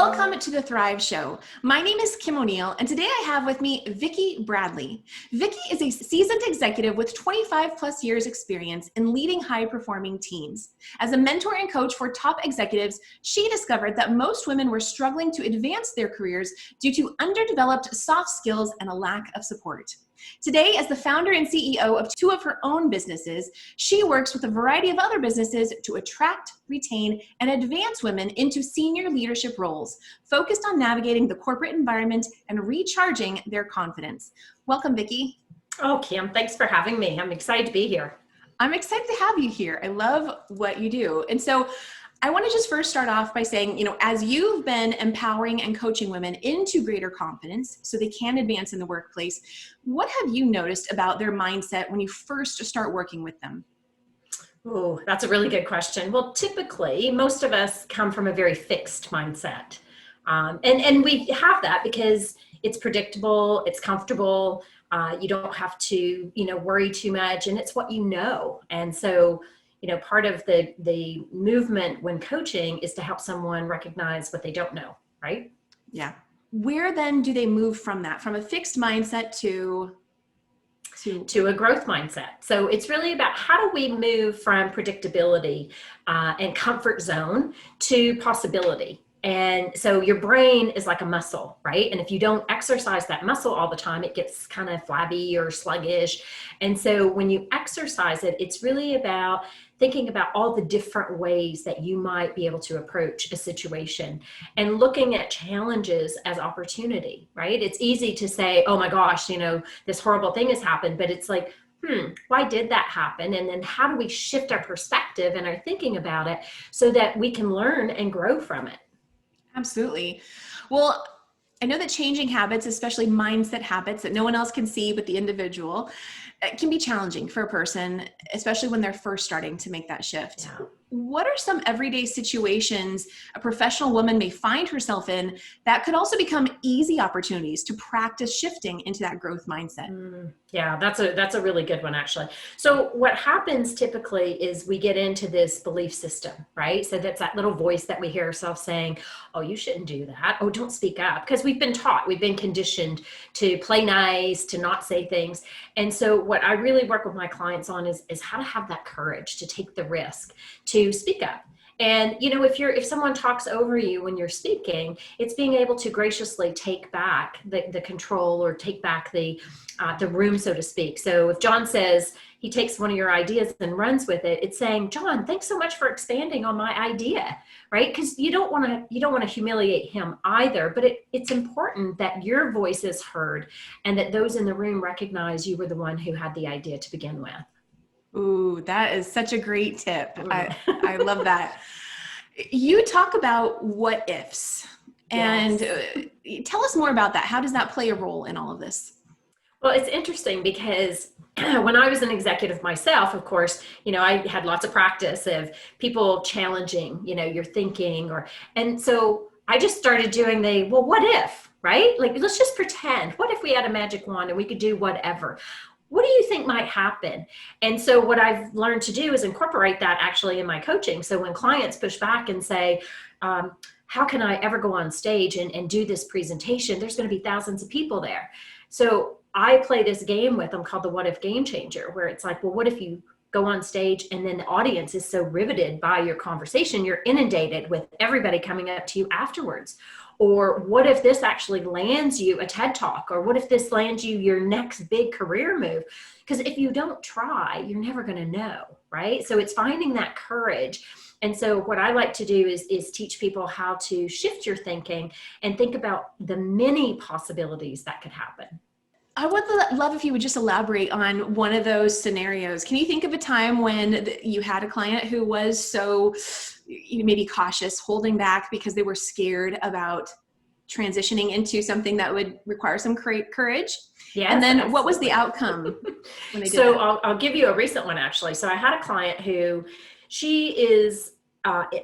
Welcome to the Thrive Show. My name is Kim O'Neill, and today I have with me Vicki Bradley. Vicki is a seasoned executive with 25 plus years experience in leading high-performing teams. As a mentor and coach for top executives, she discovered that most women were struggling to advance their careers due to underdeveloped soft skills and a lack of support. Today, as the founder and CEO of two of her own businesses, she works with a variety of other businesses to attract, retain, and advance women into senior leadership roles, focused on navigating the corporate environment and recharging their confidence. Welcome, Vicki. Oh, Kim, thanks for having me. I'm excited to be here. I'm excited to have you here. I love what you do. And so I want to just first start off by saying, as you've been empowering and coaching women into greater confidence so they can advance in the workplace, what have you noticed about their mindset when you first start working with them? Oh, that's a really good question. Well, typically, most of us come from a very fixed mindset. And we have that because it's predictable, it's comfortable, you don't have to, worry too much, and it's what you know. And so part of the movement when coaching is to help someone recognize what they don't know, right? Yeah. Where then do they move from that, from a fixed mindset to a growth mindset? So it's really about how do we move from predictability and comfort zone to possibility. And so your brain is like a muscle, right? And if you don't exercise that muscle all the time, it gets kind of flabby or sluggish. And so when you exercise it, it's really about thinking about all the different ways that you might be able to approach a situation and looking at challenges as opportunity, right? It's easy to say, oh my gosh, this horrible thing has happened, but it's like, why did that happen? And then how do we shift our perspective and our thinking about it so that we can learn and grow from it? Absolutely. Well, I know that changing habits, especially mindset habits that no one else can see but the individual, it can be challenging for a person, especially when they're first starting to make that shift. Yeah. What are some everyday situations a professional woman may find herself in that could also become easy opportunities to practice shifting into that growth mindset? Yeah, that's a really good one, actually. So what happens typically is we get into this belief system, right? So that's that little voice that we hear ourselves saying, oh, you shouldn't do that. Oh, don't speak up. Because we've been taught, we've been conditioned to play nice, to not say things. And so what I really work with my clients on is how to have that courage to take the risk, to speak up. And, if someone talks over you when you're speaking, it's being able to graciously take back the control or take back the room, so to speak. So if John says he takes one of your ideas and runs with it, it's saying, John, thanks so much for expanding on my idea, right? Because you don't want to humiliate him either, but it's important that your voice is heard and that those in the room recognize you were the one who had the idea to begin with. Ooh, that is such a great tip. I love that. You talk about what ifs, and tell us more about that. How does that play a role in all of this? Well, it's interesting because when I was an executive myself, of course, I had lots of practice of people challenging, your thinking, and so I just started doing what if, right? Like, let's just pretend. What if we had a magic wand and we could do whatever? What do you think might happen? And so what I've learned to do is incorporate that actually in my coaching. So when clients push back and say, how can I ever go on stage and do this presentation? There's going to be thousands of people there. So I play this game with them called the What If Game Changer, where it's like, well, what if you go on stage and then the audience is so riveted by your conversation, you're inundated with everybody coming up to you afterwards? Or what if this actually lands you a TED Talk? Or what if this lands you your next big career move? Because if you don't try, you're never going to know, right? So it's finding that courage. And so what I like to do is teach people how to shift your thinking and think about the many possibilities that could happen. I would love if you would just elaborate on one of those scenarios. Can you think of a time when you had a client who was so maybe cautious, holding back because they were scared about transitioning into something that would require some courage? Yes, and then absolutely. What was the outcome when they did So that? I'll give you a recent one, actually. So I had a client who she is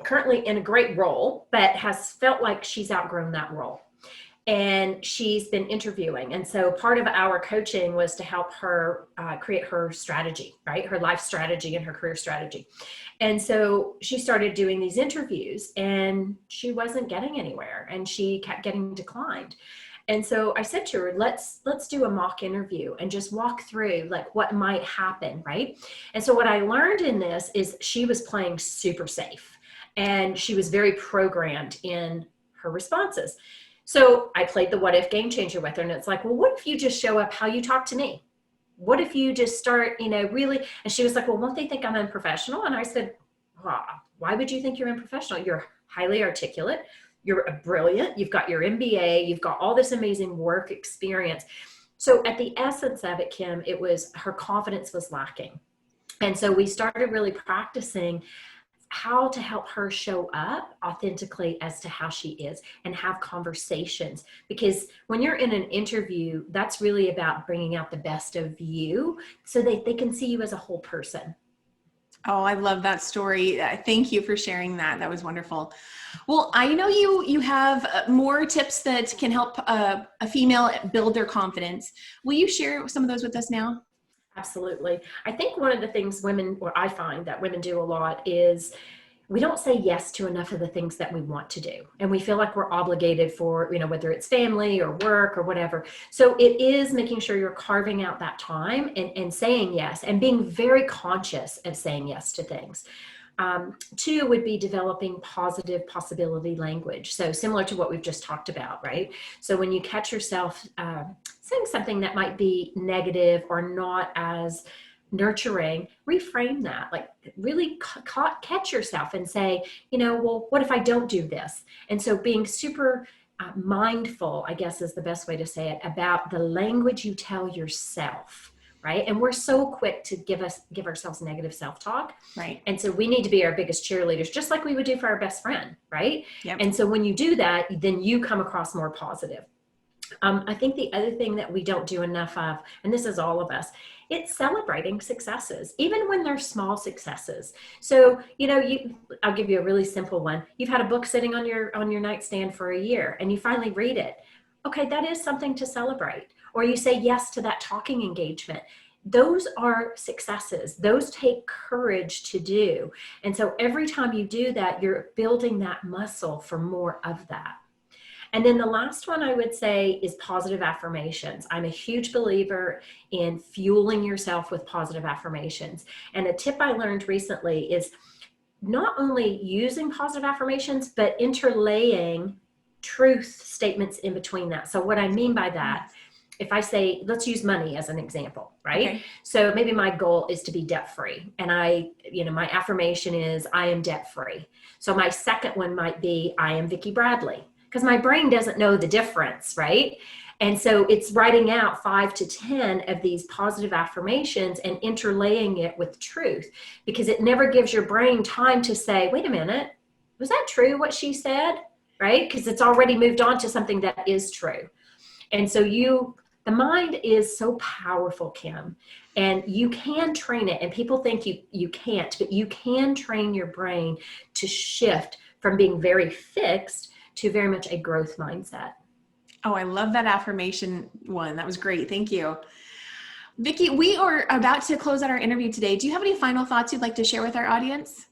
currently in a great role, but has felt like she's outgrown that role. and she's been interviewing. And so part of our coaching was to help her create her strategy, right? Her life strategy and her career strategy. And so she started doing these interviews and she wasn't getting anywhere and she kept getting declined. And so I said to her, let's do a mock interview and just walk through like what might happen, right? And so what I learned in this is she was playing super safe and she was very programmed in her responses. So I played the what if game changer with her, and it's like, well, what if you just show up how you talk to me? What if you just start, really? And she was like, well, won't they think I'm unprofessional? And I said, wow, why would you think you're unprofessional? You're highly articulate. You're brilliant. You've got your MBA. You've got all this amazing work experience. So at the essence of it, Kim, it was her confidence was lacking. And so we started really practicing how to help her show up authentically as to how she is and have conversations. Because when you're in an interview, that's really about bringing out the best of you so that they can see you as a whole person. Oh, I love that story. Thank you for sharing that. That was wonderful. Well, I know you have more tips that can help a female build their confidence. Will you share some of those with us now? Absolutely. I think one of the things I find that women do a lot is we don't say yes to enough of the things that we want to do. And we feel like we're obligated for, whether it's family or work or whatever. So it is making sure you're carving out that time and saying yes and being very conscious of saying yes to things. 2 would be developing positive possibility language. So similar to what we've just talked about, right? So when you catch yourself saying something that might be negative or not as nurturing, reframe that, like really catch yourself and say, well, what if I don't do this? And so being super mindful, I guess is the best way to say it, about the language you tell yourself. Right. And we're so quick to give ourselves negative self-talk. Right. And so we need to be our biggest cheerleaders, just like we would do for our best friend. Right. Yep. And so when you do that, then you come across more positive. I think the other thing that we don't do enough of, and this is all of us, it's celebrating successes, even when they're small successes. So, I'll give you a really simple one. You've had a book sitting on your nightstand for a year and you finally read it. Okay, that is something to celebrate. Or you say yes to that talking engagement. Those are successes. Those take courage to do. And so every time you do that, you're building that muscle for more of that. And then the last one I would say is positive affirmations. I'm a huge believer in fueling yourself with positive affirmations. And a tip I learned recently is not only using positive affirmations, but interlaying truth statements in between that. So what I mean by that, if I say, let's use money as an example, right? Okay. So maybe my goal is to be debt-free. And my affirmation is I am debt-free. So my second one might be I am Vicki Bradley, because my brain doesn't know the difference, right? And so it's writing out 5 to 10 of these positive affirmations and interlaying it with truth, because it never gives your brain time to say, wait a minute, was that true what she said? Right? Because it's already moved on to something that is true. And so the mind is so powerful, Kim, and you can train it. And people think you can't, but you can train your brain to shift from being very fixed to very much a growth mindset. Oh, I love that affirmation one. That was great. Thank you. Vicki, we are about to close out our interview today. Do you have any final thoughts you'd like to share with our audience?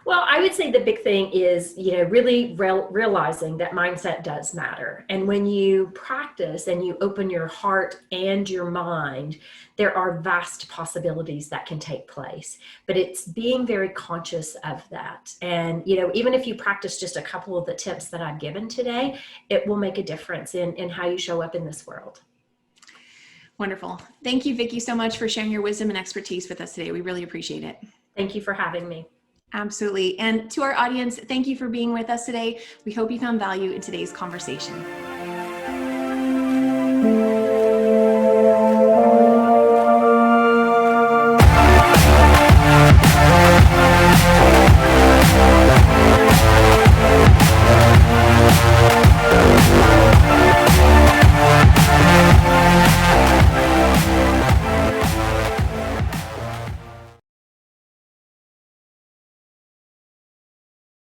Well, I would say the big thing is, really realizing that mindset does matter. And when you practice and you open your heart and your mind, there are vast possibilities that can take place. But it's being very conscious of that. And, even if you practice just a couple of the tips that I've given today, it will make a difference in how you show up in this world. Wonderful. Thank you, Vicki, so much for sharing your wisdom and expertise with us today. We really appreciate it. Thank you for having me. Absolutely. And to our audience, thank you for being with us today. We hope you found value in today's conversation.